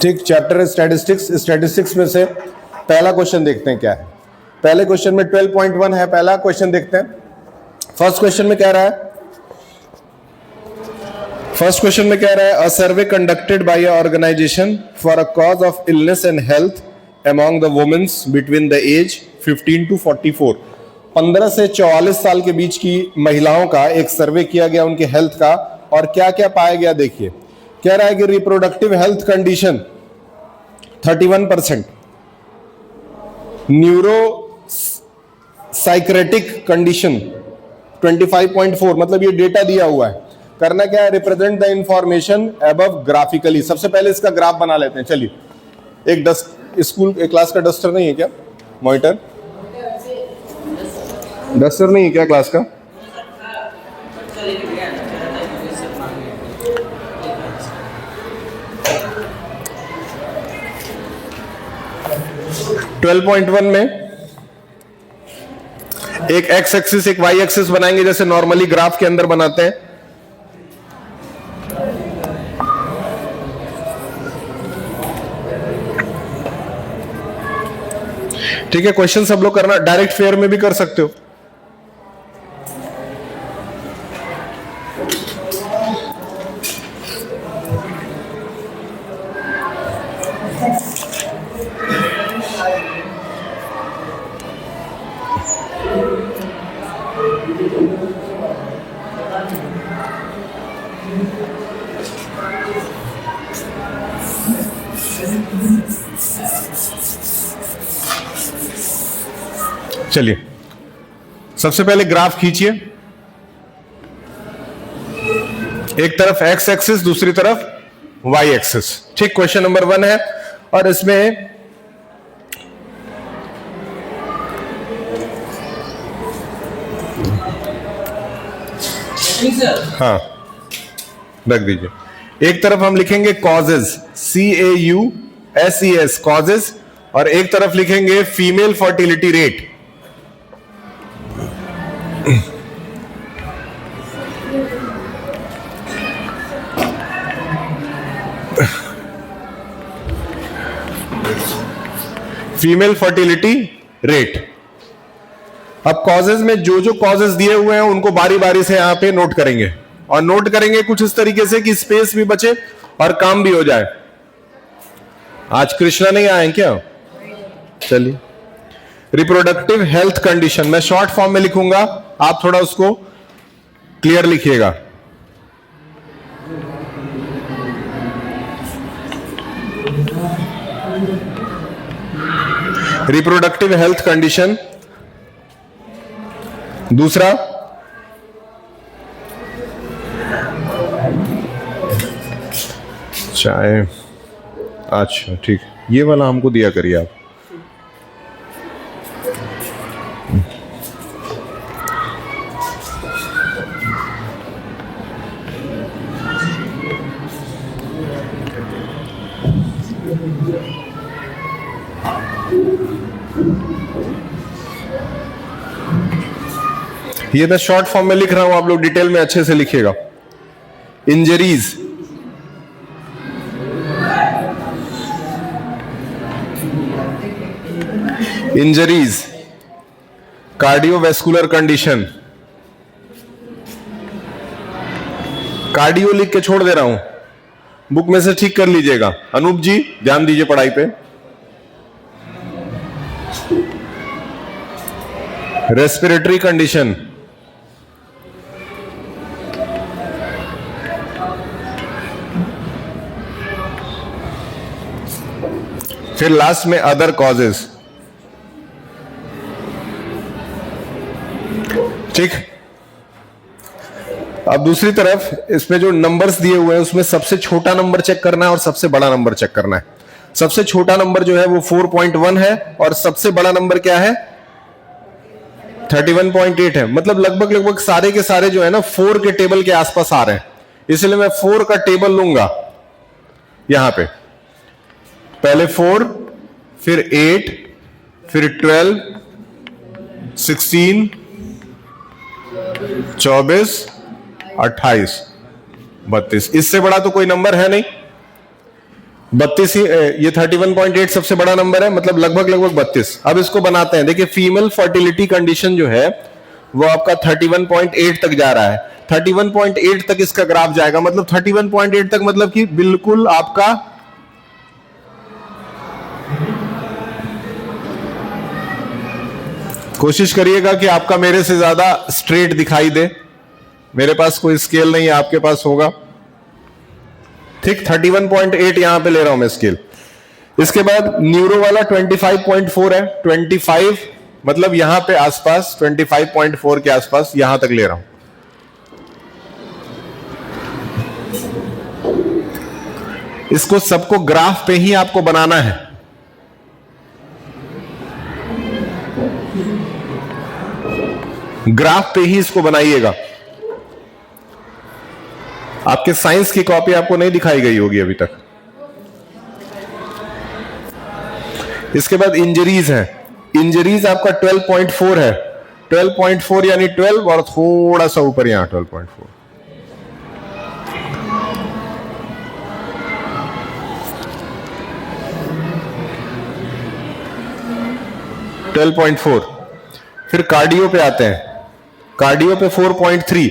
ठीक, chapter statistics. Statistics में से पहला क्वेश्चन देखते हैं क्या है। पहले क्वेश्चन में 12.1 है। पहला क्वेश्चन देखते हैं। फर्स्ट क्वेश्चन में कह रहा है a survey conducted by a organization for a cause of illness and health among the womens between the age 15 to 44। 15 से 44 साल के बीच की महिलाओं का एक सर्वे किया गया उनके हेल्थ का, और क्या क्या पाया गया देखिए। कह रहा है कि reproductive health condition 31%, neuro psychiatric condition 25.4, मतलब ये डेटा दिया हुआ है। करना क्या है, represent the information above graphically. सबसे पहले इसका ग्राफ बना लेते हैं। चलिए, एक स्कूल क्लास का डस्टर नहीं है क्या, मॉनिटर डस्टर नहीं है क्या क्लास का? ट्वेल्व पॉइंट वन में एक एक्स एक्सिस एक वाई एक्सिस बनाएंगे जैसे नॉर्मली ग्राफ के अंदर बनाते हैं। ठीक है, क्वेश्चन सब लोग करना, डायरेक्ट फेयर में भी कर सकते हो। चलिए, सबसे पहले ग्राफ खींचिए। एक तरफ एक्स एक्सिस, दूसरी तरफ वाई एक्सिस। ठीक, क्वेश्चन नंबर 1 है, और इसमें हाँ रख दीजिए। एक तरफ हम लिखेंगे कॉजेज, CAUSES कॉजेज, और एक तरफ लिखेंगे female fertility rate. Female fertility rate. अब कॉजेज में जो जो कॉजेज दिए हुए हैं उनको बारी बारी से यहां पे नोट करेंगे, और नोट करेंगे कुछ इस तरीके से कि स्पेस भी बचे और काम भी हो जाए। आज कृष्णा नहीं आए क्या? चलिए, रिप्रोडक्टिव हेल्थ कंडीशन मैं शॉर्ट फॉर्म में लिखूंगा, आप थोड़ा उसको क्लियर लिखिएगा। Reproductive health condition. दूसरा, चाहे, अच्छा ठीक, ये वाला हमको दिया करिए आप। ये मैं शॉर्ट फॉर्म में लिख रहा हूं, आप लोग डिटेल में अच्छे से लिखिएगा। इंजरीज, कार्डियोवैस्कुलर कंडीशन, कार्डियो लिख के छोड़ दे रहा हूं, बुक में से ठीक कर लीजिएगा। अनूप जी ध्यान दीजिए पढ़ाई पे। रेस्पिरेटरी कंडीशन, फिर लास्ट में अदर कॉजेज। ठीक, अब दूसरी तरफ इसमें जो नंबर्स दिए हुए हैं उसमें सबसे छोटा नंबर चेक करना है और सबसे बड़ा नंबर चेक करना है। सबसे छोटा नंबर जो है वो 4.1 है, और सबसे बड़ा नंबर क्या है 31.8 है। मतलब लगभग सारे के सारे जो है ना 4 के टेबल के आसपास आ रहे हैं, इसलिए मैं 4 का टेबल लूंगा यहां पे। पहले 4, फिर 8, फिर 12, 16, 24, 28, 32। इससे बड़ा तो कोई नंबर है नहीं। 32 ही, ये 31.8 सबसे बड़ा नंबर है, मतलब लगभग 32। अब इसको बनाते हैं। देखिए फीमेल फर्टिलिटी कंडीशन जो है वो आपका 31.8 तक जा रहा है। 31.8 तक इसका ग्राफ जाएगा, मतलब 31.8 तक मतलब कि बिल्कुल आपका कोशिश करिएगा कि आपका मेरे से ज्यादा स्ट्रेट दिखाई दे। मेरे पास कोई स्केल नहीं है, आपके पास होगा। ठीक, 31.8 यहां पे ले रहा हूं मैं स्केल। इसके बाद न्यूरो वाला 25.4 है। 25 मतलब यहां पे आसपास 25.4 के आसपास यहां तक ले रहा हूं। इसको सबको ग्राफ पे ही आपको बनाना है। ग्राफ पे ही इसको बनाइएगा। आपके साइंस की कॉपी आपको नहीं दिखाई गई होगी अभी तक। इसके बाद इंजरीज है। इंजरीज आपका 12.4 है। 12.4 यानी 12 और थोड़ा सा ऊपर यहां 12.4। फिर कार्डियो पे आते हैं। कार्डियो पे 4.3।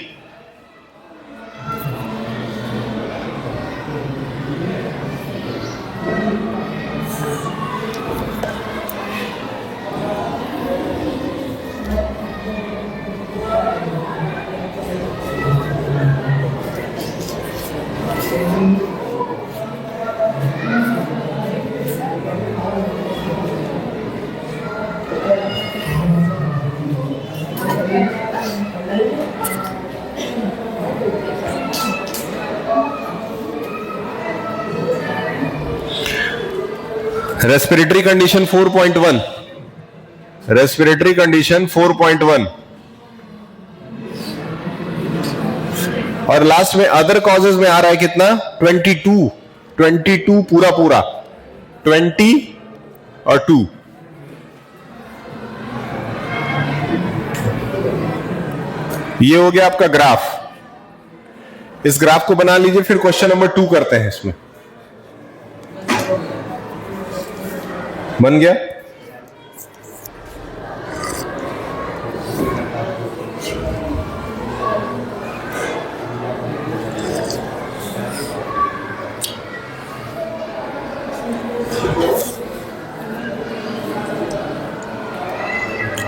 Respiratory condition 4.1। Respiratory condition 4.1। और लास्ट में अदर कॉजेज में आ रहा है कितना? 22। 22 पूरा पूरा 20 और 2। ये हो गया आपका ग्राफ। इस ग्राफ को बना लीजिए। फिर क्वेश्चन नंबर 2 करते हैं। इसमें बन गया।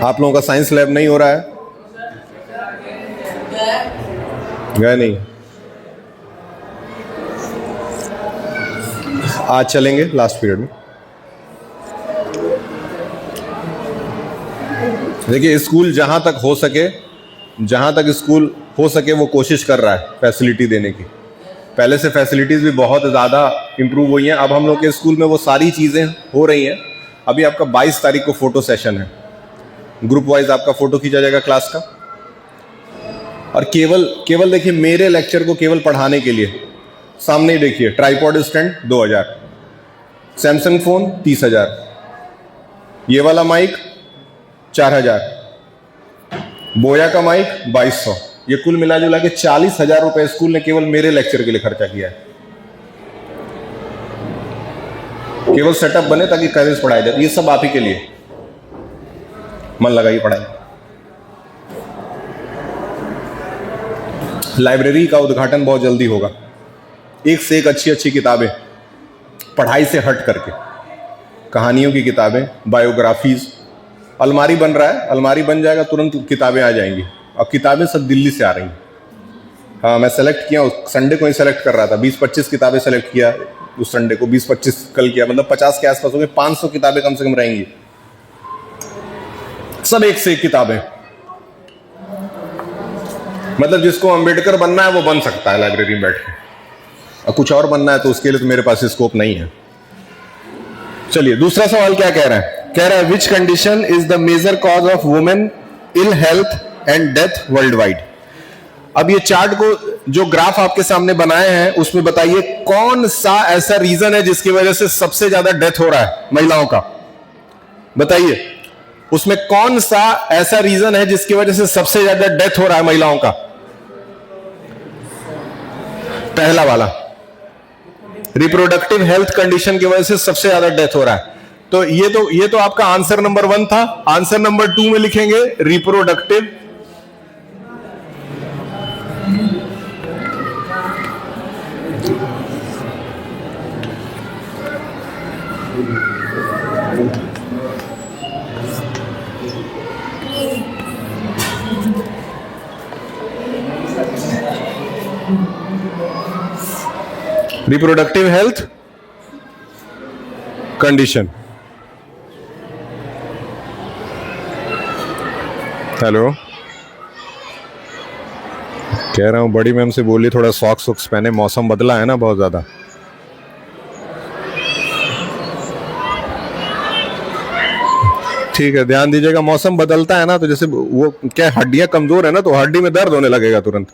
आप लोगों का साइंस लैब नहीं हो रहा है? गया नहीं? आज चलेंगे लास्ट पीरियड में। देखिए स्कूल जहां तक हो सके वो कोशिश कर रहा है फैसिलिटी देने की। पहले से फैसिलिटीज भी बहुत ज़्यादा इंप्रूव हुई हैं। अब हम लोग के स्कूल में वो सारी चीज़ें हो रही हैं। अभी आपका 22 तारीख को फोटो सेशन है। ग्रुप वाइज आपका फोटो खींचा जाएगा क्लास का। और केवल देखिए मेरे लेक्चर को केवल पढ़ाने के लिए सामने ही देखिए ट्राइपॉड स्टैंड 2000, सैमसंग फोन 30,000, ये वाला माइक 4000, बोया का माइक 2200। ये कुल मिला जुला के 40,000 रुपए स्कूल ने केवल मेरे लेक्चर के लिए खर्चा किया है। केवल सेटअप बने ताकि कैरेज पढ़ाया जाए। ये सब आप ही के लिए। मन लगाइए पढ़ाई। लाइब्रेरी का उद्घाटन बहुत जल्दी होगा। एक से एक अच्छी किताबें, पढ़ाई से हट करके, कहानियों की किताबें, बायोग्राफीज। अलमारी बन रहा है, अलमारी बन जाएगा तुरंत किताबें आ जाएंगी। अब किताबें सब दिल्ली से आ रही हैं। हाँ, मैं सेलेक्ट किया, संडे को ही सेलेक्ट कर रहा था। 20-25 किताबें सेलेक्ट किया उस संडे को, 20-25 कल किया, मतलब 50 के आसपास हो गए। 500 किताबें कम से कम रहेंगी, सब एक से एक किताबें। मतलब जिसको अम्बेडकर बनना है वो बन सकता है लाइब्रेरी में बैठ के, और कुछ और बनना है तो उसके लिए तो मेरे पास स्कोप नहीं है। चलिए दूसरा सवाल क्या कह रहा है? कह रहा है which condition is the major cause of women ill health and death world wide. अब ये चार्ट को जो ग्राफ आपके सामने बनाए हैं उसमें बताइए कौन सा ऐसा रीजन है जिसकी वजह से सबसे ज्यादा डेथ हो रहा है महिलाओं का। बताइए उसमें कौन सा ऐसा रीजन है जिसकी वजह से सबसे ज्यादा डेथ हो रहा है महिलाओं का। पहला वाला, रिप्रोडक्टिव हेल्थ कंडीशन की वजह से सबसे ज्यादा डेथ हो रहा है। तो ये तो आपका आंसर नंबर 1 था। आंसर नंबर 2 में लिखेंगे reproductive reproductive health condition. Hello, कह रहा हूं बड़ी मैम से बोलिए थोड़ा सॉक्स वॉक्स पहने, मौसम बदला है ना बहुत ज्यादा। ठीक है, ध्यान दीजिएगा, मौसम बदलता है ना तो जैसे वो क्या हड्डियां कमजोर है ना तो हड्डी में दर्द होने लगेगा तुरंत।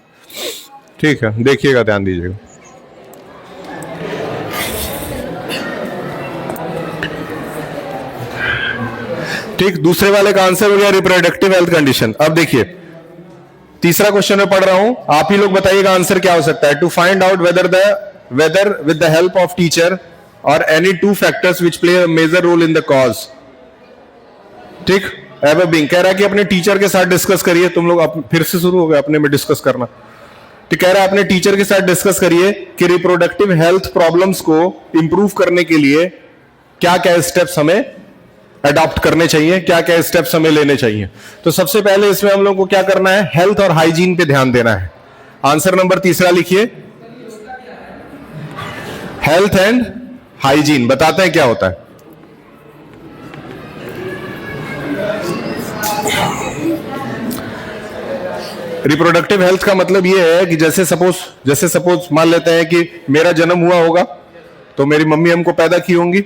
ठीक है, देखिएगा, ध्यान दीजिएगा। ठीक, दूसरे वाले का आंसर हो गया रिप्रोडक्टिव हेल्थ कंडीशन। अब देखिए तीसरा क्वेश्चन में पढ़ रहा हूं, आप ही लोग बताइएगा आंसर क्या हो सकता है। To find out whether with the help of teacher और any 2 factors which play a major role in the cause. ठीक, एवर बीइंग कह रहा है कि अपने टीचर के साथ डिस्कस करिए। तुम लोग फिर से शुरू हो गए अपने में डिस्कस करना। तो कह रहा है अपने टीचर के साथ डिस्कस करिए कि रिप्रोडक्टिव हेल्थ प्रॉब्लम्स को इंप्रूव करने के लिए क्या क्या स्टेप्स हमें अडॉप्ट करने चाहिए, क्या क्या स्टेप्स हमें लेने चाहिए। तो सबसे पहले इसमें हम लोग को क्या करना है, हेल्थ और हाइजीन पे ध्यान देना है। आंसर नंबर 3 लिखिए, हेल्थ एंड हाइजीन। बताते हैं क्या होता है। रिप्रोडक्टिव हेल्थ का मतलब यह है कि जैसे सपोज मान लेते हैं कि मेरा जन्म हुआ होगा तो मेरी मम्मी हमको पैदा की होंगी।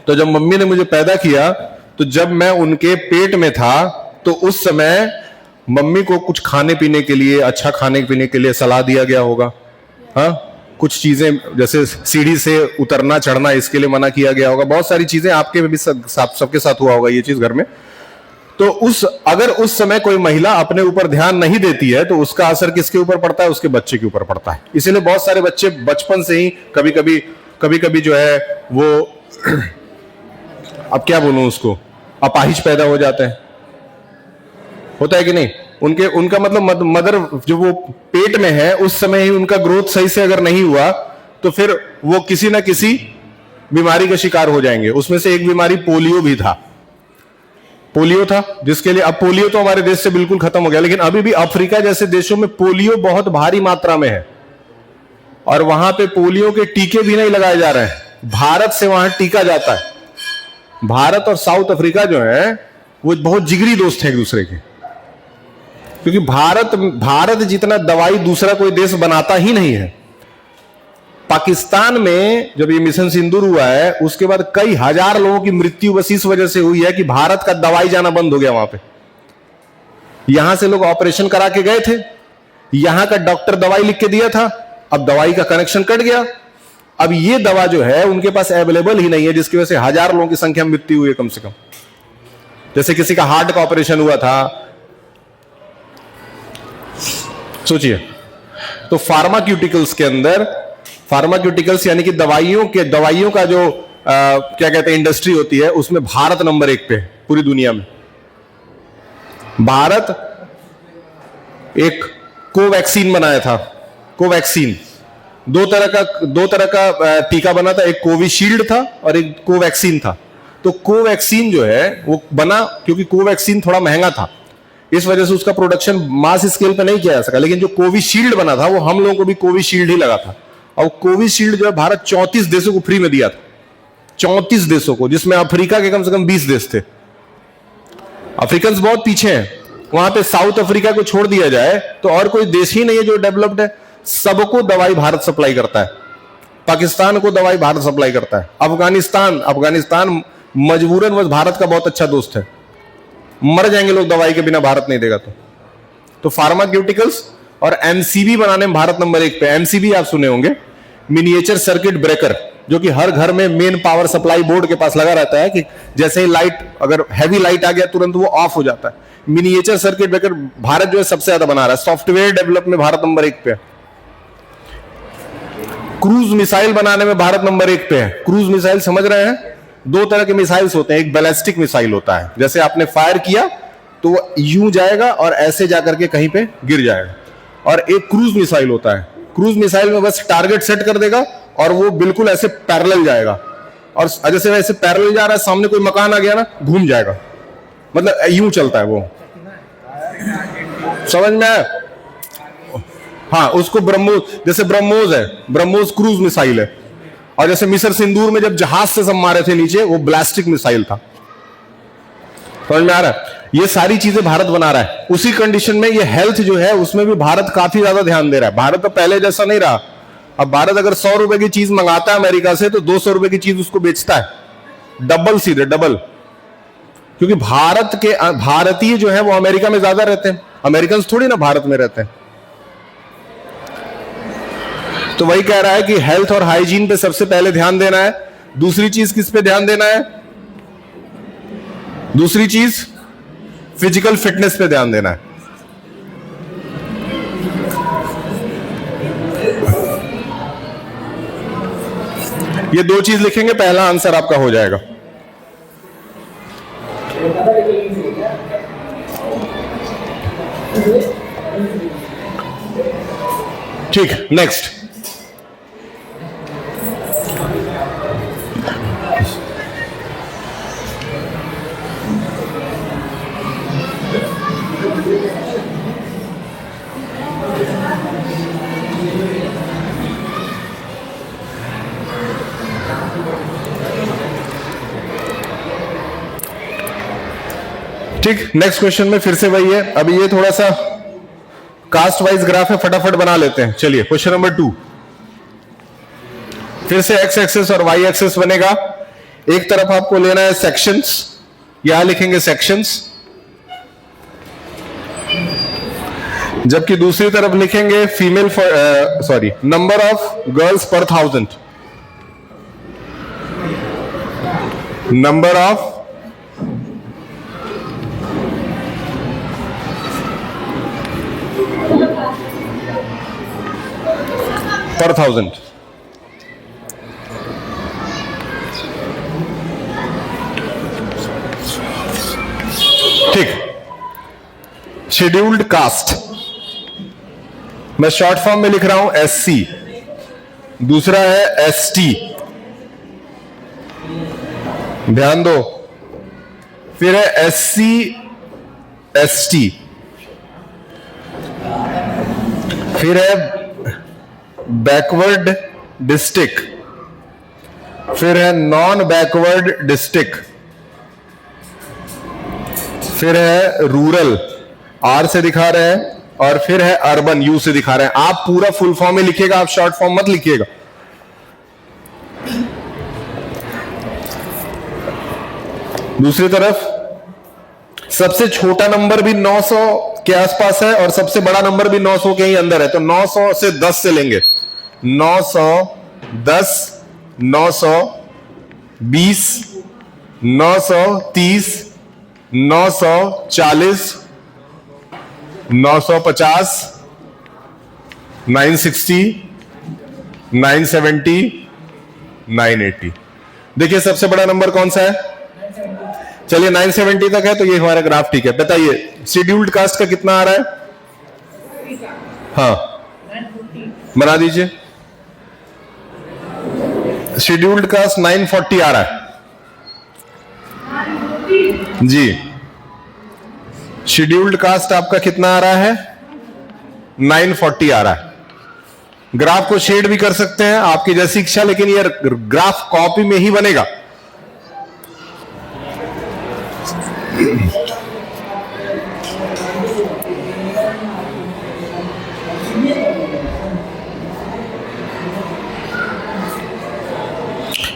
तो जब मम्मी ने मुझे पैदा किया तो जब मैं उनके पेट में था तो उस समय मम्मी को कुछ खाने पीने के लिए, अच्छा खाने पीने के लिए सलाह दिया गया होगा। हाँ, कुछ चीजें जैसे सीढ़ी से उतरना चढ़ना इसके लिए मना किया गया होगा। बहुत सारी चीजें आपके भी सबके साथ हुआ होगा ये चीज घर में। तो अगर उस समय कोई महिला अपने ऊपर ध्यान नहीं देती है तो उसका असर किसके ऊपर पड़ता है, उसके बच्चे के ऊपर पड़ता है। इसीलिए बहुत सारे बच्चे बचपन से ही कभी कभी जो है वो अब क्या बोलूं उसको, अपाहिज पैदा हो जाते हैं। होता है कि नहीं, उनका मतलब मदर जो वो पेट में है उस समय ही उनका ग्रोथ सही से अगर नहीं हुआ तो फिर वो किसी ना किसी बीमारी का शिकार हो जाएंगे। उसमें से एक बीमारी पोलियो भी था। पोलियो था जिसके लिए, अब पोलियो तो हमारे देश से बिल्कुल खत्म हो गया, लेकिन अभी भी अफ्रीका जैसे देशों में पोलियो बहुत भारी मात्रा में है और वहां पे पोलियो के टीके भी नहीं लगाए जा रहे हैं। भारत से वहां टीका जाता है। भारत और साउथ अफ्रीका जो है वो बहुत जिगरी दोस्त हैं एक दूसरे के, क्योंकि भारत जितना दवाई दूसरा कोई देश बनाता ही नहीं है। पाकिस्तान में जब ये मिशन सिंदूर हुआ है उसके बाद कई हजार लोगों की मृत्यु बस इस वजह से हुई है कि भारत का दवाई जाना बंद हो गया वहां पे। यहां से लोग ऑपरेशन करा के गए थे, यहां का डॉक्टर दवाई लिख के दिया था, अब दवाई का कनेक्शन कट गया। अब ये दवा जो है उनके पास अवेलेबल ही नहीं है, जिसकी वजह से हजार लोगों की संख्या में मृत्यु हुई है कम से कम। जैसे किसी का हार्ट का ऑपरेशन हुआ था, सोचिए। तो फार्माक्यूटिकल्स के अंदर, फार्माक्यूटिकल्स यानी कि दवाइयों का जो क्या कहते हैं इंडस्ट्री होती है, उसमें भारत नंबर 1 पे है पूरी दुनिया में। भारत एक कोवैक्सीन बनाया था। कोवैक्सीन दो तरह का टीका बना था, एक कोविशील्ड था और एक कोवैक्सीन था। तो कोवैक्सीन जो है वो बना क्योंकि कोवैक्सीन थोड़ा महंगा था, इस वजह से उसका प्रोडक्शन मास स्केल पे नहीं किया जा सका। लेकिन जो कोविशील्ड बना था वो हम लोगों को भी कोविशील्ड ही लगा था। और कोविशील्ड जो है भारत 34 देशों को फ्री में दिया था, 34 देशों को, जिसमें अफ्रीका के कम से कम 20 देश थे। अफ्रीकन बहुत पीछे हैं, वहां पे साउथ अफ्रीका को छोड़ दिया जाए तो और कोई देश ही नहीं है जो डेवलप्ड है। सबको दवाई भारत सप्लाई करता है, पाकिस्तान को दवाई भारत सप्लाई करता है, अफगानिस्तान मजबूरन बस भारत का बहुत अच्छा दोस्त है, मर जाएंगे लोग दवाई के बिना भारत नहीं देगा तो फार्माक्यूटिकल्स और एमसीबी बनाने में भारत नंबर 1 पे। एमसीबी आप सुने होंगे, मिनिएचर सर्किट ब्रेकर, जो कि हर घर में मेन पावर सप्लाई बोर्ड के पास लगा रहता है कि जैसे ही लाइट, अगर हैवी लाइट आ गया तुरंत वो ऑफ हो जाता है। मिनिएचर सर्किट ब्रेकर भारत जो है सबसे ज्यादा बना रहा है। सॉफ्टवेयर डेवलप में भारत नंबर 1 पे है। क्रूज मिसाइल बनाने में भारत नंबर 1 पे है। क्रूज मिसाइल समझ रहे हैं? 2 तरह के मिसाइल्स होते हैं। एक बैलिस्टिक मिसाइल होता है, जैसे आपने फायर किया तो वो यूं जाएगा और ऐसे जाकर के कहीं पे गिर जाएगा, और एक क्रूज मिसाइल होता है। क्रूज मिसाइल में बस टारगेट सेट कर देगा और वो बिल्कुल ऐसे पैरेलल जाएगा, और जैसे वैसे पैरेलल जा रहा है, सामने कोई मकान आ गया ना, घूम जाएगा, मतलब यूं चलता है वो। समझ में आया? हाँ, उसको ब्रह्मोस, जैसे ब्रह्मोस है, ब्रह्मोस क्रूज मिसाइल है। और जैसे मिस्र सिंदूर में जब जहाज से सब मारे थे नीचे, वो ब्लास्टिक मिसाइल था। समझ में आ रहा है? ये सारी चीजें भारत बना रहा है। उसी कंडीशन में ये हेल्थ जो है उसमें भी भारत काफी ज्यादा ध्यान दे रहा है। भारत तो पहले जैसा नहीं रहा। अब भारत अगर 100 रुपए की चीज मंगाता है अमेरिका से, तो 200 रुपए की चीज उसको बेचता है, डबल, सीधे डबल। क्योंकि भारत के भारतीय जो है वो अमेरिका में ज्यादा रहते हैं, अमेरिकन थोड़ी ना भारत में रहते हैं। तो वही कह रहा है कि हेल्थ और हाइजीन पे सबसे पहले ध्यान देना है। दूसरी चीज किस पे ध्यान देना है? दूसरी चीज फिजिकल फिटनेस पे ध्यान देना है। ये 2 चीज लिखेंगे, पहला आंसर आपका हो जाएगा। ठीक, नेक्स्ट। ठीक, नेक्स्ट क्वेश्चन में फिर से वही है। अभी ये थोड़ा सा कास्ट वाइज ग्राफ है, फटाफट बना लेते हैं। चलिए, क्वेश्चन नंबर 2। फिर से एक्स एक्सेस और वाई एक्सेस बनेगा। एक तरफ आपको लेना है सेक्शंस, यहां लिखेंगे सेक्शंस, जबकि दूसरी तरफ लिखेंगे फीमेल नंबर ऑफ गर्ल्स पर 1000, नंबर ऑफ पर 1000। ठीक, शेड्यूल्ड कास्ट मैं शॉर्ट फॉर्म में लिख रहा हूं SC, दूसरा है ST, ध्यान दो, फिर है SC ST, फिर है बैकवर्ड डिस्ट्रिक्ट, फिर है नॉन बैकवर्ड डिस्ट्रिक्ट, फिर है रूरल R से दिखा रहे हैं, और फिर है अर्बन U से दिखा रहे हैं। आप पूरा फुल फॉर्म में लिखिएगा, आप शॉर्ट फॉर्म मत लिखिएगा। दूसरी तरफ सबसे छोटा नंबर भी 900 के आसपास है और सबसे बड़ा नंबर भी 900 के ही अंदर है, तो 900 से 10 से लेंगे। 910, 920, 930, 940, 950, 960, 970, 980। देखिए सबसे बड़ा नंबर कौन सा है? चलिए 970 तक है, तो ये हमारा ग्राफ ठीक है। बताइए शेड्यूल्ड कास्ट का कितना आ रहा है? हाँ, बना दीजिए। शेड्यूल्ड कास्ट 940 आ रहा है जी। शेड्यूल्ड कास्ट आपका कितना आ रहा है? 940 आ रहा है। ग्राफ को शेड भी कर सकते हैं, आपकी जैसी इच्छा, लेकिन ये ग्राफ कॉपी में ही बनेगा।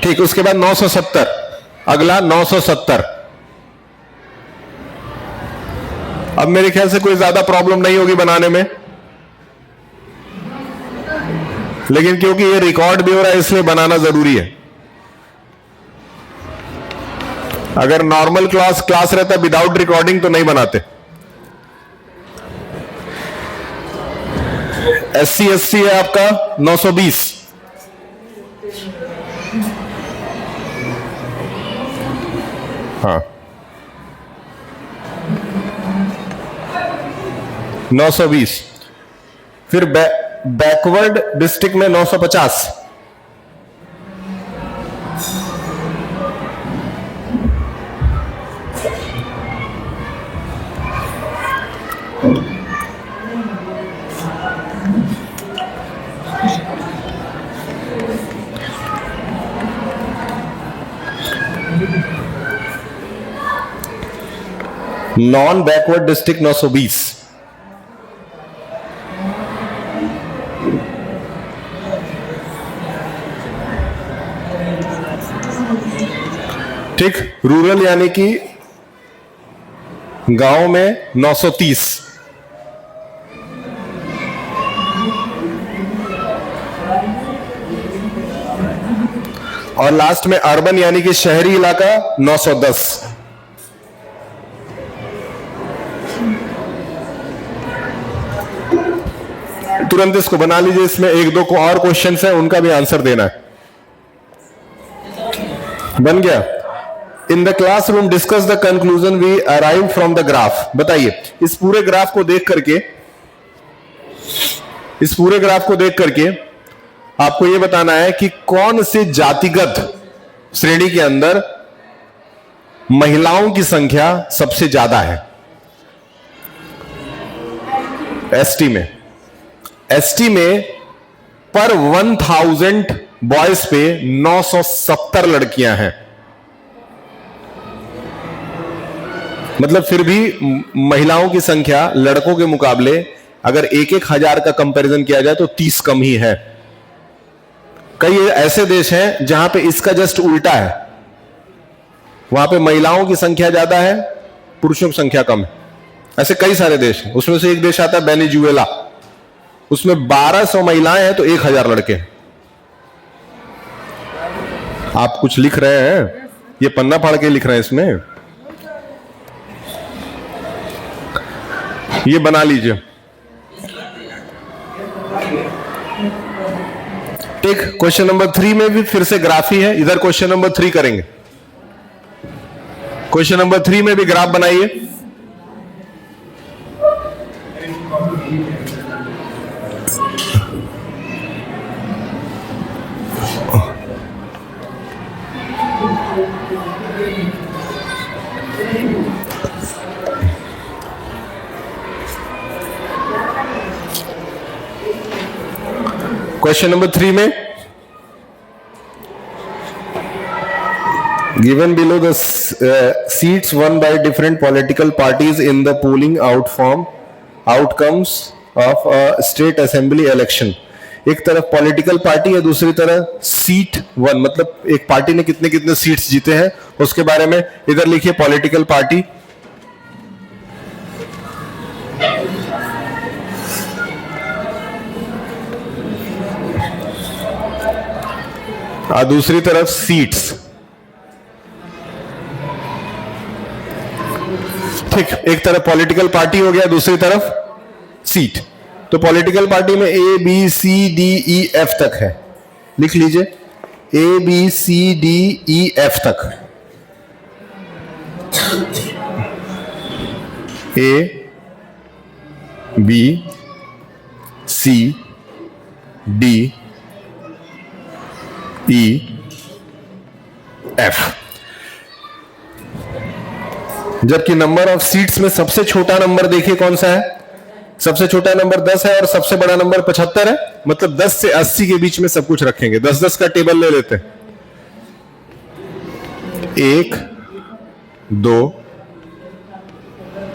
ठीक, उसके बाद 970, अगला 970। अब मेरे ख्याल से कोई ज्यादा प्रॉब्लम नहीं होगी बनाने में। लेकिन क्योंकि ये रिकॉर्ड भी हो रहा है इसलिए बनाना जरूरी है। अगर नॉर्मल क्लास रहता विदाउट रिकॉर्डिंग तो नहीं बनाते। SC है आपका 920। हाँ 920। फिर बैकवर्ड डिस्ट्रिक्ट में 950। Non backward district 920। ठीक, रूरल यानी कि गांव में 930। और लास्ट में अर्बन यानी कि शहरी इलाका 910। तुरंत इसको बना लीजिए, इसमें एक दो को और क्वेश्चंस हैं उनका भी आंसर देना है। बन गया। In the classroom discuss the conclusion we arrive from the graph. बताइए इस पूरे ग्राफ को देख करके आपको यह बताना है कि कौन से जातिगत श्रेणी के अंदर महिलाओं की संख्या सबसे ज्यादा है। एसटी में पर 1000 बॉयज पे 970 लड़कियां हैं। मतलब फिर भी महिलाओं की संख्या लड़कों के मुकाबले अगर 1,000 का कंपैरिजन किया जाए तो 30 कम ही है। कई ऐसे देश हैं जहां पे इसका जस्ट उल्टा है, वहां पे महिलाओं की संख्या ज्यादा है, पुरुषों की संख्या कम है। ऐसे कई सारे देश हैं। उसमें से एक देश आता है वेनेजुएला, उसमें 1200 महिलाएं हैं तो 1000 लड़के। आप कुछ लिख रहे हैं, ये पन्ना फाड़ के लिख रहे हैं, इसमें ये बना लीजिए। ठीक, क्वेश्चन नंबर 3 में भी फिर से ग्राफ ही है। इधर क्वेश्चन नंबर 3 करेंगे। क्वेश्चन नंबर 3 में भी ग्राफ बनाइए। क्वेश्चन नंबर 3 में given below the seats won by different political parties in the polling outcomes of a state assembly election। एक तरफ पॉलिटिकल पार्टी है, दूसरी तरफ सीट वन, मतलब एक पार्टी ने कितने कितने सीट्स जीते हैं उसके बारे में। इधर लिखिए पॉलिटिकल पार्टी, और दूसरी तरफ सीट्स। ठीक, एक तरफ पॉलिटिकल पार्टी हो गया, दूसरी तरफ सीट। तो पॉलिटिकल पार्टी में A B C D E F तक है, लिख लीजिए A B C D E F तक। A B C D E F। जबकि नंबर ऑफ सीट्स में सबसे छोटा नंबर देखिए कौन सा है। सबसे छोटा नंबर 10 है और सबसे बड़ा नंबर 75 है। मतलब 10 से 80 के बीच में सब कुछ रखेंगे। 10-10 का टेबल ले लेते हैं। 1 2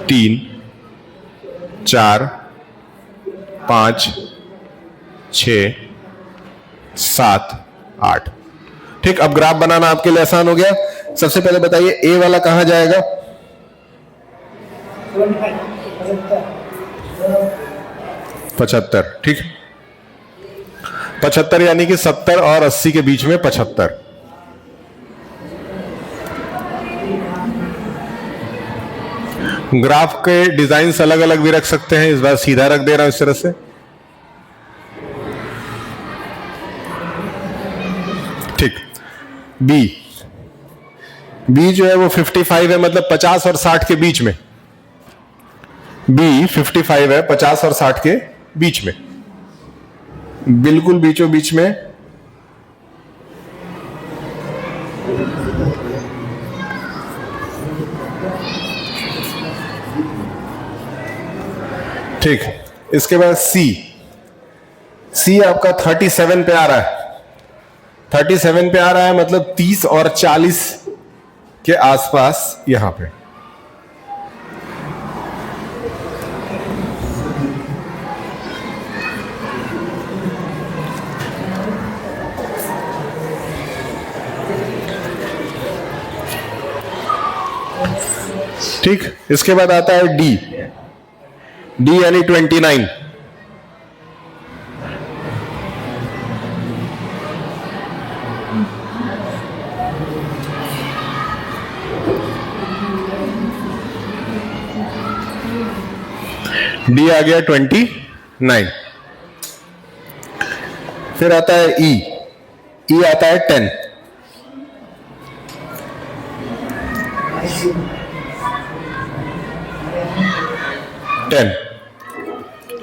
3 4 5 6 7 8। ठीक, अब ग्राफ बनाना आपके लिए आसान हो गया। सबसे पहले बताइए ए वाला कहां जाएगा? 75। ठीक, 75 यानी कि 70 और 80 के बीच में 75। ग्राफ के डिजाइन्स अलग अलग भी रख सकते हैं, इस बार सीधा रख दे रहा हूं इस तरह से। ठीक। बी जो है वो 55 है, मतलब 50 और 60 के बीच में। बी 55 है, 50 और 60 के बीच में, बिल्कुल बीचों बीच में। ठीक। इसके बाद सी आपका 37 पे आ रहा है। 37 पे आ रहा है, मतलब 30 और 40 के आसपास यहां पे। ठीक। इसके बाद आता है डी यानी 29। डी आ गया 29। फिर आता है ई आता है 10।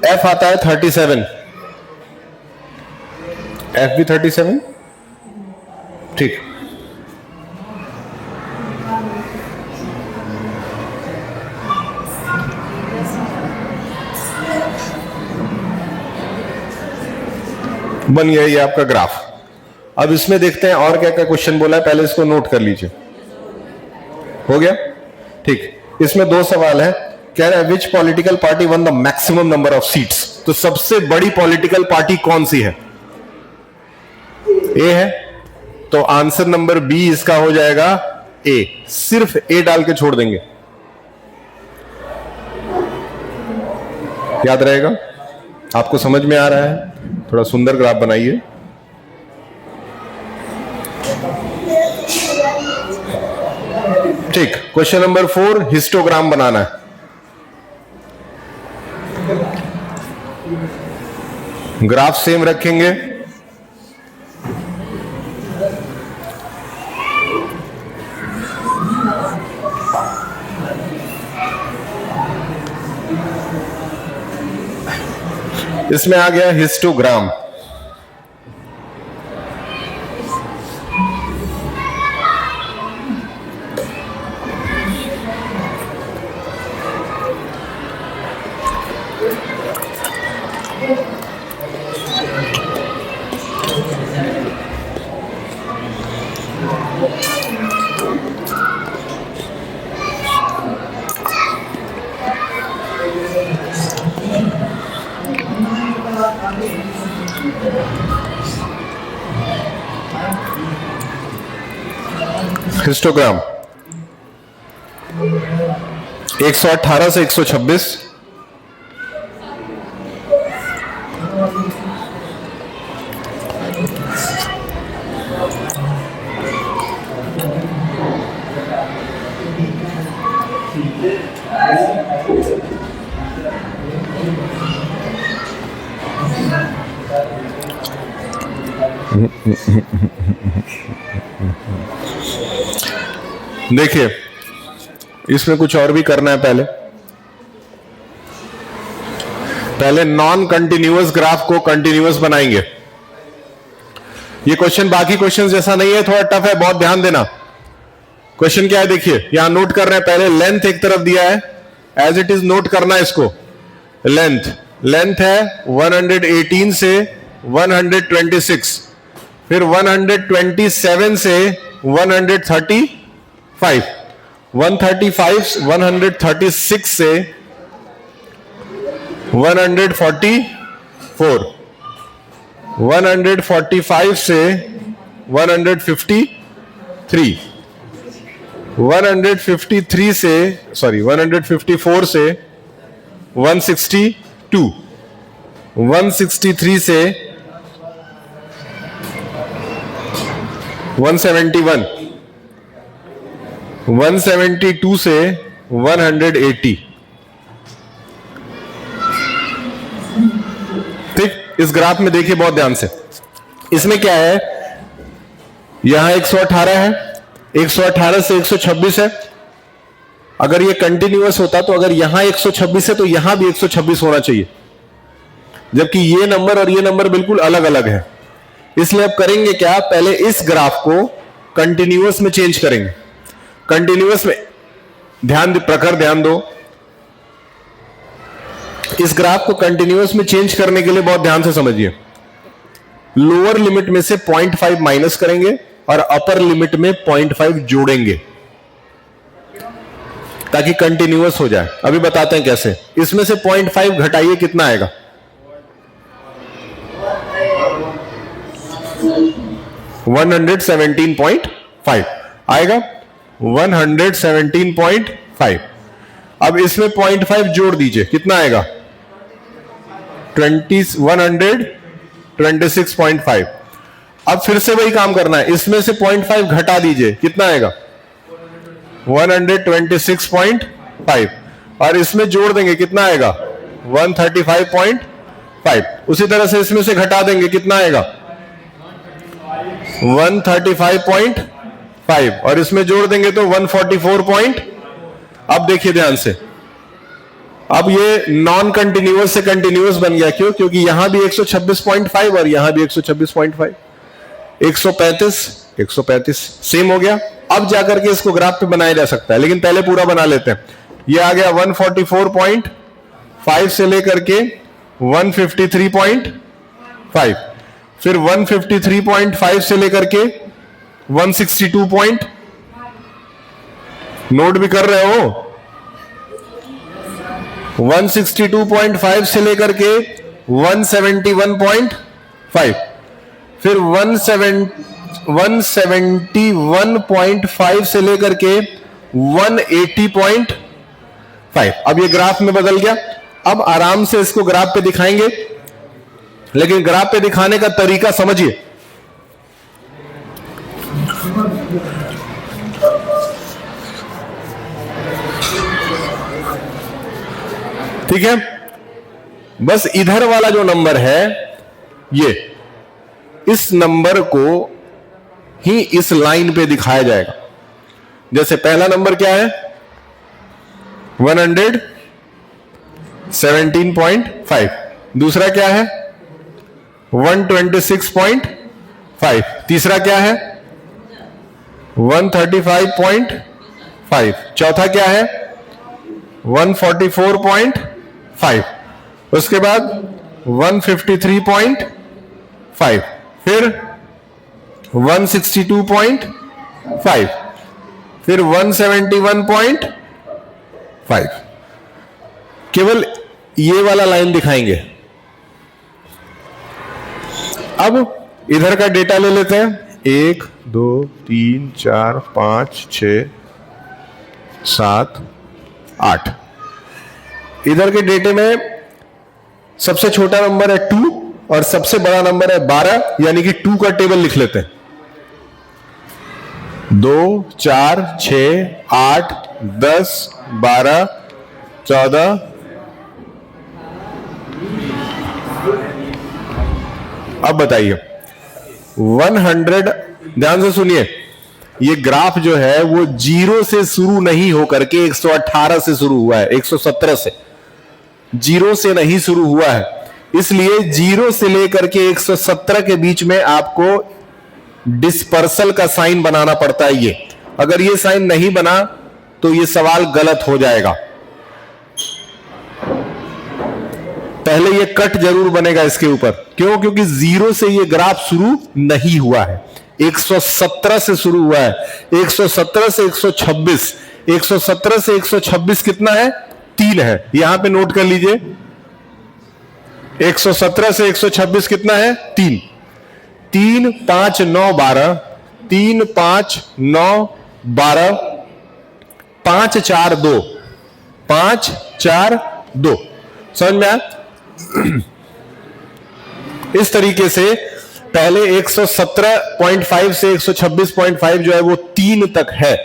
एफ आता है 37। एफ भी 37। ठीक। बन गया ये आपका ग्राफ। अब इसमें देखते हैं और क्या क्या क्वेश्चन बोला है, पहले इसको नोट कर लीजिए। हो गया? ठीक। इसमें 2 सवाल है। कह रहा है विच political party one the maximum number of seats. तो सबसे बड़ी पॉलिटिकल पार्टी कौन सी है? ए है, तो आंसर नंबर बी इसका हो जाएगा ए। सिर्फ ए डाल के छोड़ देंगे, याद रहेगा? आपको समझ में आ रहा है? थोड़ा सुंदर ग्राफ बनाइए। ठीक। क्वेश्चन नंबर 4 हिस्टोग्राम बनाना है। ग्राफ सेम रखेंगे। इसमें आ गया हिस्टोग्राम। हिस्टोग्राम 118 से 126। देखिए, इसमें कुछ और भी करना है। पहले नॉन कंटिन्यूअस ग्राफ को कंटिन्यूअस बनाएंगे। ये क्वेश्चन बाकी क्वेश्चन जैसा नहीं है, थोड़ा टफ है, बहुत ध्यान देना। क्वेश्चन क्या है देखिए, यहां नोट कर रहे हैं। पहले लेंथ एक तरफ दिया है, एज इट इज नोट करना है इसको। लेंथ है 118 से 126, फिर 127 से 135, 136 से 144, 145 से 153, 154 से 162, 163 से 171, 172 से 180। ठीक, इस ग्राफ में देखिए बहुत ध्यान से, इसमें क्या है, यहां 118 है, 118 से 126 है। अगर ये कंटिन्यूअस होता तो अगर यहां 126 है तो यहां भी 126 होना चाहिए, जबकि ये नंबर और ये नंबर बिल्कुल अलग अलग है। इसलिए अब करेंगे क्या, पहले इस ग्राफ को कंटिन्यूअस में चेंज करेंगे। कंटिन्यूअस में प्रखर ध्यान दो, इस ग्राफ को कंटिन्यूअस में चेंज करने के लिए बहुत ध्यान से समझिए। लोअर लिमिट में से 0.5 माइनस करेंगे और अपर लिमिट में 0.5 जोड़ेंगे ताकि कंटिन्यूअस हो जाए। अभी बताते हैं कैसे। इसमें से 0.5 घटाइए, कितना आएगा? 117.5 आएगा, 117.5। अब इसमें 0.5 जोड़ दीजिए, कितना आएगा? 126.5। अब फिर से वही काम करना है, इसमें से 0.5 घटा दीजिए, कितना आएगा? 126.5। और इसमें जोड़ देंगे, कितना आएगा? 135.5। उसी तरह से इसमें से घटा देंगे, कितना आएगा? 135.5। और इसमें जोड़ देंगे तो 144. अब देखिए ध्यान से, अब ये नॉन कंटिन्यूअस से कंटिन्यूअस बन गया। क्यों? क्योंकि यहां भी 126.5 और यहां भी 126.5, 135 सेम हो गया। अब जाकर के इसको ग्राफ पे बनाया जा सकता है, लेकिन पहले पूरा बना लेते हैं। ये आ गया 144.5 से लेकर के 153.5, फिर 153.5 से लेकर के 162. नोट भी कर रहे हो? 162.5 से लेकर के 171.5, फिर 171.5 से लेकर के 180.5। अब ये ग्राफ में बदल गया। अब आराम से इसको ग्राफ पे दिखाएंगे, लेकिन ग्राफ पे दिखाने का तरीका समझिए। ठीक है, बस इधर वाला जो नंबर है, ये इस नंबर को ही इस लाइन पे दिखाया जाएगा। जैसे पहला नंबर क्या है? 117.5। दूसरा क्या है? 126.5। तीसरा क्या है? 135.5। चौथा क्या है? 144.5। उसके बाद 153.5, फिर 162.5, फिर 171.5। केवल ये वाला लाइन दिखाएंगे। अब इधर का डेटा ले लेते हैं। 1 2 3 4 5 6 7 8। इधर के डेटे में सबसे छोटा नंबर है 2 और सबसे बड़ा नंबर है 12, यानी कि 2 का टेबल लिख लेते हैं। 2 4 6 8 10 12 14। अब बताइए 100, ध्यान से सुनिए, ये ग्राफ जो है वो 0 से शुरू नहीं होकर के 118 से शुरू हुआ है, 117 से, 0 से नहीं शुरू हुआ है। इसलिए 0 से लेकर के 117 के बीच में आपको डिस्पर्सल का साइन बनाना पड़ता है। ये अगर ये साइन नहीं बना तो ये सवाल गलत हो जाएगा। पहले ये कट जरूर बनेगा इसके ऊपर। क्यों? क्योंकि 0 से ये ग्राफ शुरू नहीं हुआ है, 117 से शुरू हुआ है। 117 से 126, 117 से 126 कितना है? 3 है। यहां पे नोट कर लीजिए, 117 से 126 कितना है? 3। 3 5 9 12, 3 5 9 12, 5 4 2, 5 4 2। समझ में आया? इस तरीके से पहले 117.5 से 126.5 जो है वो 3 तक है,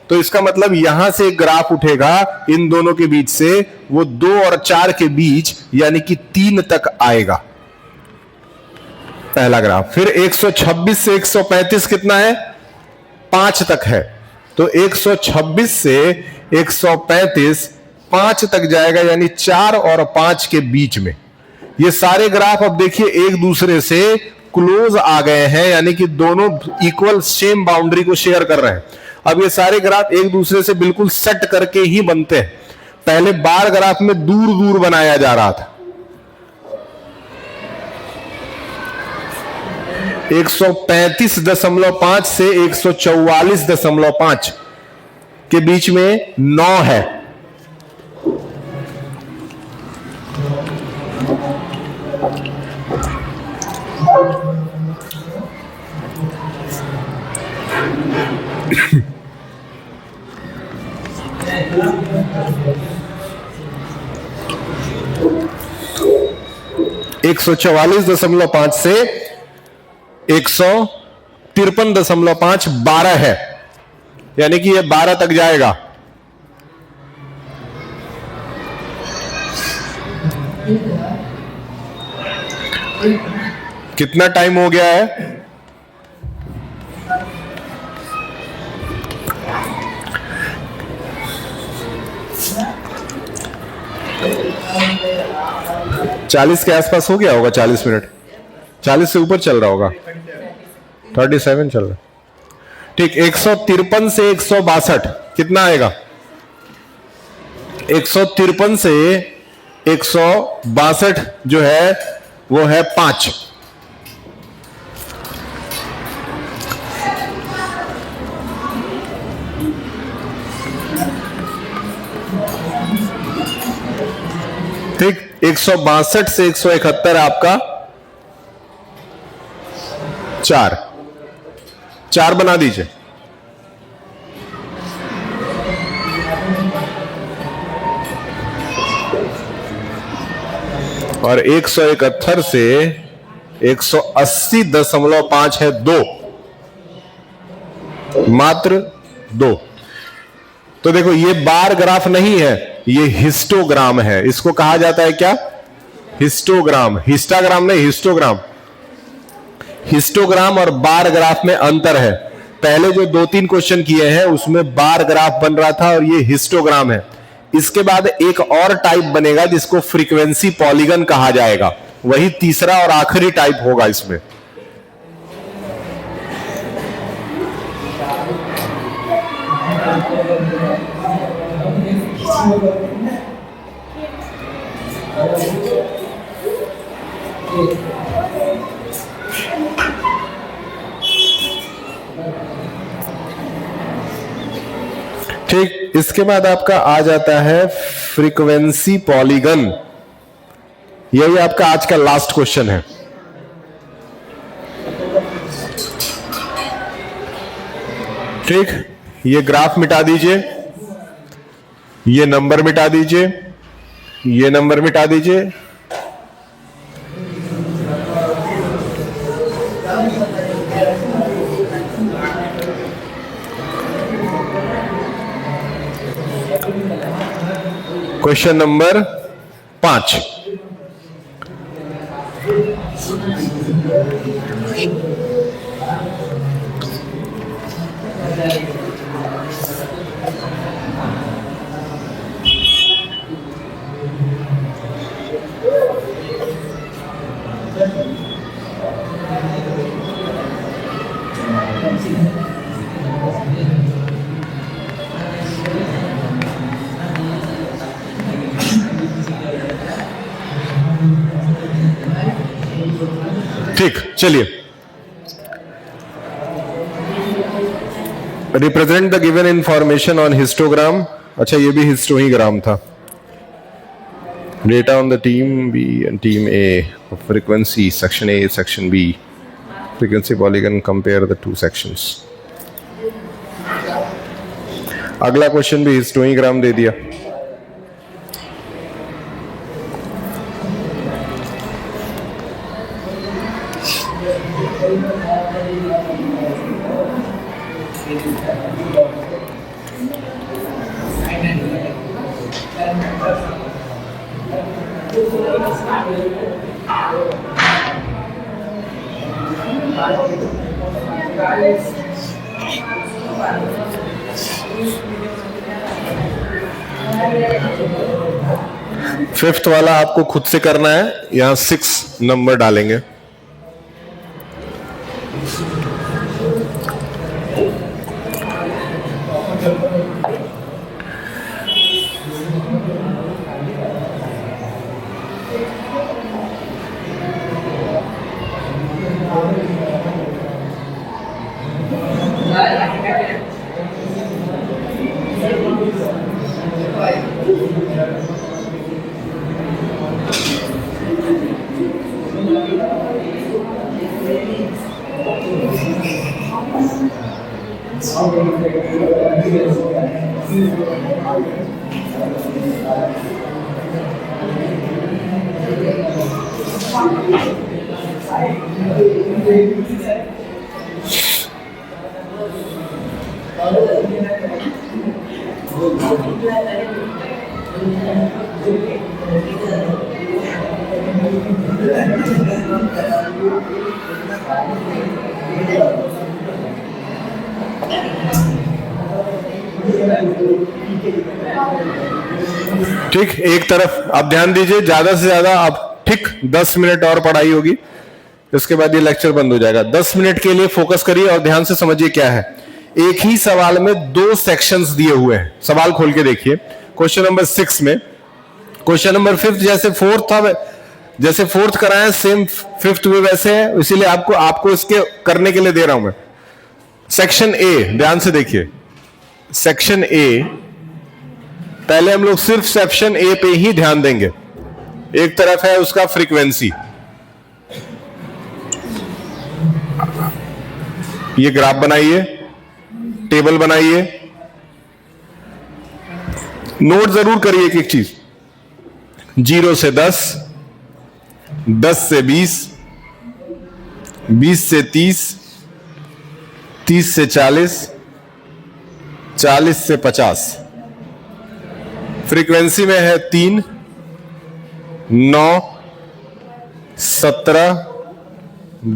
तो इसका मतलब यहां से एक ग्राफ उठेगा इन दोनों के बीच से, वो 2 और 4 के बीच यानी कि 3 तक आएगा पहला ग्राफ। फिर 126 से 135 कितना है? 5 तक है, तो 126 से 135 5 तक जाएगा, यानी 4 और 5 के बीच में। ये सारे ग्राफ अब देखिए एक दूसरे से क्लोज आ गए हैं, यानी कि दोनों इक्वल सेम बाउंड्री को शेयर कर रहे हैं। अब ये सारे ग्राफ एक दूसरे से बिल्कुल सेट करके ही बनते हैं। पहले बार ग्राफ में दूर दूर बनाया जा रहा था। 135.5 से 144.5 के बीच में 9 है। एक 144.5 से 153.5 12 है, यानी कि ये 12 तक जाएगा। कितना टाइम हो गया है? चालीस के आसपास हो गया होगा, 40 मिनट, 40 से ऊपर चल रहा होगा, 37 चल रहा। ठीक, 153 से 162 कितना आएगा? 153 से 162 जो है वो है 5। ठीक, 162 से 171 आपका 4 बना दीजिए। और 171 से 180.5 है 2, मात्र 2। तो देखो ये बार ग्राफ नहीं है, ये हिस्टोग्राम है। इसको कहा जाता है क्या? हिस्टोग्राम। हिस्टाग्राम नहीं, हिस्टोग्राम। हिस्टोग्राम और बार ग्राफ में अंतर है। पहले जो 2-3 क्वेश्चन किए हैं उसमें बार ग्राफ बन रहा था और ये हिस्टोग्राम है। इसके बाद एक और टाइप बनेगा जिसको फ्रीक्वेंसी पॉलीगन कहा जाएगा, वही तीसरा और आखिरी टाइप होगा इसमें। ठीक, इसके बाद आपका आ जाता है फ्रीक्वेंसी पॉलीगन। यही आपका आज का लास्ट क्वेश्चन है। ठीक, ये ग्राफ मिटा दीजिए, ये नंबर मिटा दीजिए, ये नंबर मिटा दीजिए। Question number 5। ठीक, चलिए। Represent the given information on histogram. अच्छा, ये भी हिस्टोग्राम था। Data on the team B and team A, frequency section A section B, frequency polygon, compare the 2 sections. अगला क्वेश्चन भी हिस्टोग्राम दे दिया। फिफ्थ वाला आपको खुद से करना है, यहां 6 नंबर डालेंगे। ठीक, एक तरफ आप ध्यान दीजिए, ज्यादा से ज्यादा आप ठीक 10 मिनट और पढ़ाई होगी, इसके बाद ये लेक्चर बंद हो जाएगा। 10 मिनट के लिए फोकस करिए और ध्यान से समझिए क्या है। एक ही सवाल में 2 सेक्शंस दिए हुए हैं, सवाल खोल के देखिए। क्वेश्चन नंबर 6 में, क्वेश्चन नंबर 5 जैसे 4th था, जैसे 4th कराया सेम 5th में वैसे है, इसीलिए आपको इसके करने के लिए दे रहा हूं मैं। सेक्शन ए ध्यान से देखिए, सेक्शन ए पहले हम लोग सिर्फ सेक्शन ए पे ही ध्यान देंगे। एक तरफ है उसका फ्रीक्वेंसी, ये ग्राफ बनाइए, टेबल बनाइए, नोट जरूर करिए एक एक चीज। 0 से 10, 10 से 20, 20 से 30, 30 से 40, 40 से 50। फ्रीक्वेंसी में है 3, 9, 17,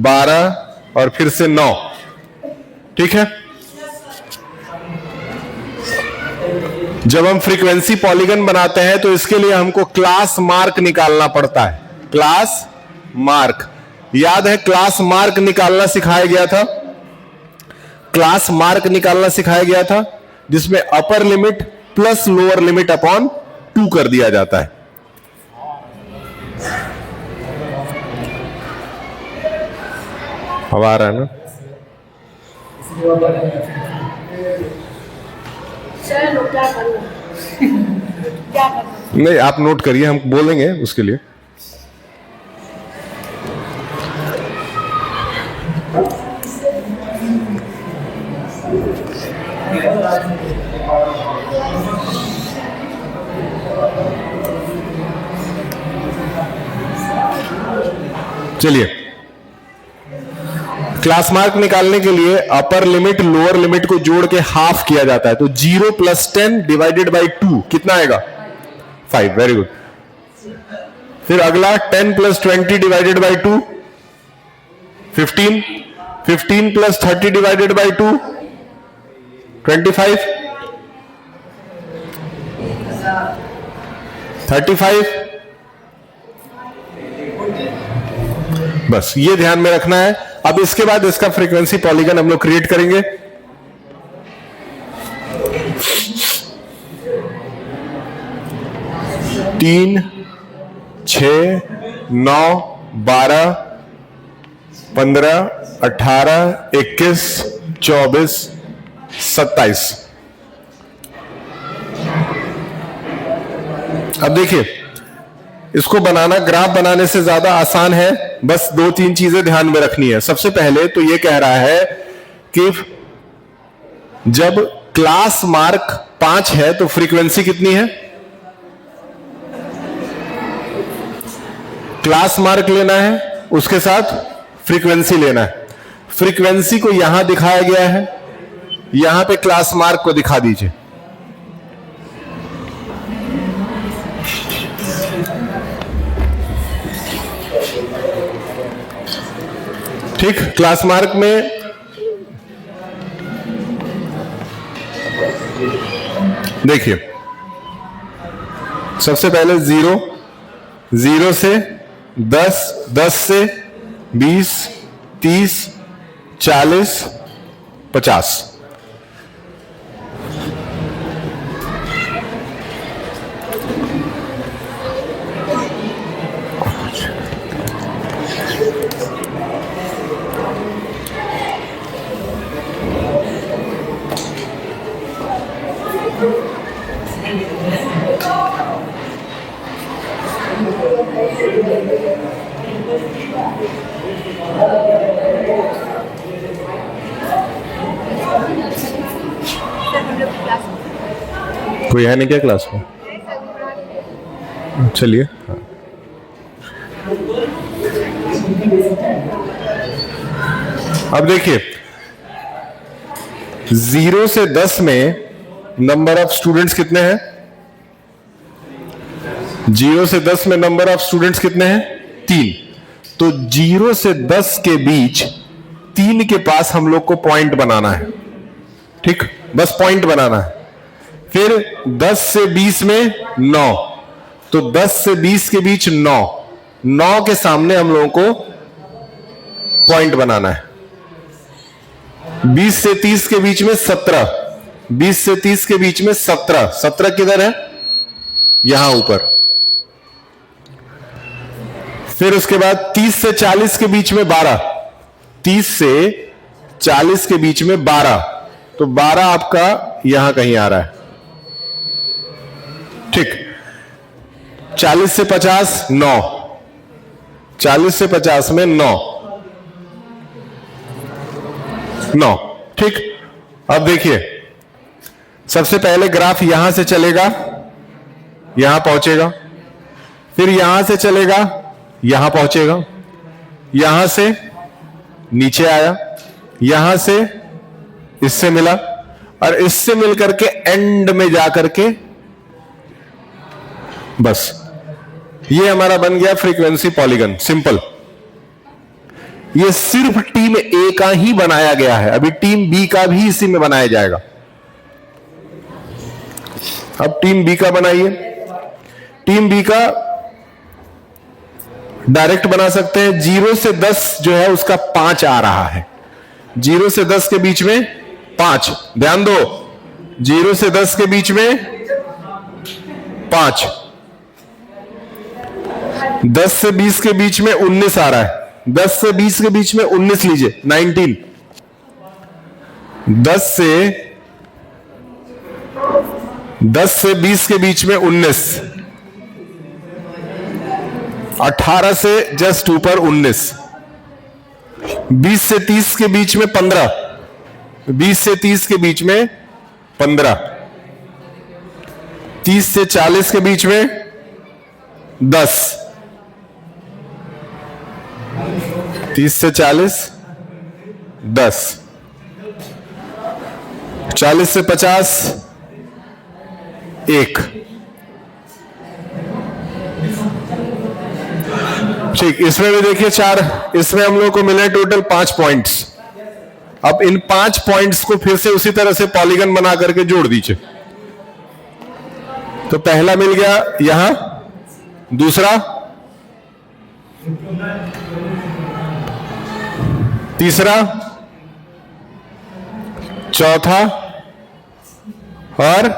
12 और फिर से 9। ठीक है, जब हम फ्रीक्वेंसी पॉलीगन बनाते हैं तो इसके लिए हमको क्लास मार्क निकालना पड़ता है। क्लास मार्क याद है, क्लास मार्क निकालना सिखाया गया था। क्लास मार्क निकालना सिखाया गया था जिसमें upper limit plus lower limit upon 2 कर दिया जाता है। अब आ रहा है ना? नहीं, आप नोट करिए, हम बोलेंगे उसके लिए। चलिए, क्लास मार्क निकालने के लिए अपर लिमिट लोअर लिमिट को जोड़ के हाफ किया जाता है, तो 0 + 10 डिवाइडेड बाई 2 कितना आएगा? 5। Very good. फिर अगला 10 + 20 डिवाइडेड बाई 2 15, 15 + 30 डिवाइडेड बाई 2 25, 35। बस ये ध्यान में रखना है। अब इसके बाद इसका फ्रीक्वेंसी पॉलीगन हम लोग क्रिएट करेंगे। तीन, 6, 9, 12, 15, 18, 21, 24, 27। अब देखिए, इसको बनाना ग्राफ बनाने से ज्यादा आसान है, बस 2-3 चीजें ध्यान में रखनी है। सबसे पहले तो ये कह रहा है कि जब क्लास मार्क 5 है तो फ्रीक्वेंसी कितनी है? क्लास मार्क लेना है, उसके साथ फ्रीक्वेंसी लेना है। फ्रीक्वेंसी को यहां दिखाया गया है, यहां पे क्लास मार्क को दिखा दीजिए। ठीक, क्लास मार्क में देखिए, सबसे पहले 0, 0 से 10, 10 से 20, 30, 40, 50। कोई है नहीं क्या क्लास में? चलिए। अब देखिए, 0 से 10 में नंबर ऑफ स्टूडेंट्स कितने हैं? 0 से 10 में नंबर ऑफ स्टूडेंट्स कितने हैं? 3। तो 0 से 10 के बीच 3 के पास हम लोग को पॉइंट बनाना है। ठीक, बस पॉइंट बनाना है। फिर 10 से 20 में 9, तो 10 से 20 के बीच 9, 9 के सामने हम लोगों को पॉइंट बनाना है। 20 से 30 के बीच में 17, 20 से 30 के बीच में 17, 17 किधर है? यहां ऊपर। फिर उसके बाद 30 से 40 के बीच में 12, 30 से 40 के बीच में 12, तो 12 आपका यहां कहीं आ रहा है। ठीक, 40 से 50 9, 40 से 50 में 9, 9। ठीक, अब देखिए, सबसे पहले ग्राफ यहां से चलेगा, यहां पहुंचेगा, फिर यहां से चलेगा, यहां पहुंचेगा, यहां से नीचे आया, यहां से इससे मिला, और इससे मिलकर के एंड में जाकर के बस ये हमारा बन गया फ्रीक्वेंसी पॉलीगन। सिंपल। ये सिर्फ टीम ए का ही बनाया गया है, अभी टीम बी का भी इसी में बनाया जाएगा। अब टीम बी का बनाइए। टीम बी का डायरेक्ट बना सकते हैं। 0 से 10 जो है उसका 5 आ रहा है। 0 से 10 के बीच में 5, ध्यान दो, 0 से 10 के बीच में 5। 10 से 20 के बीच में 19 आ रहा है। 10 से 20 के बीच में 19 लीजिए, 19। 10 से 20 के बीच में 19, 18 से जस्ट ऊपर 19, 20 से 30 के बीच में 15, 20 से 30 के बीच में 15, 30 से 40 के बीच में 10, 30 से 40 10, 40 से 50 1। ठीक, इसमें भी देखिए 4, इसमें हम लोग को मिले टोटल 5 पॉइंट्स। अब इन 5 पॉइंट्स को फिर से उसी तरह से पॉलीगन बना करके जोड़ दीजिए। तो पहला मिल गया यहां, दूसरा, तीसरा, चौथा, और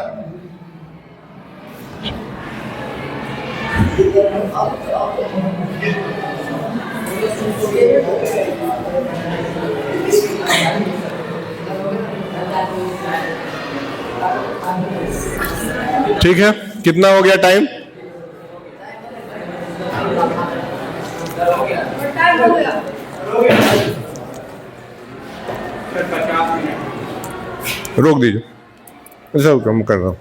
ठीक है। कितना हो गया टाइम? रोक दीजिए, ऐसा कम कर रहा हूं।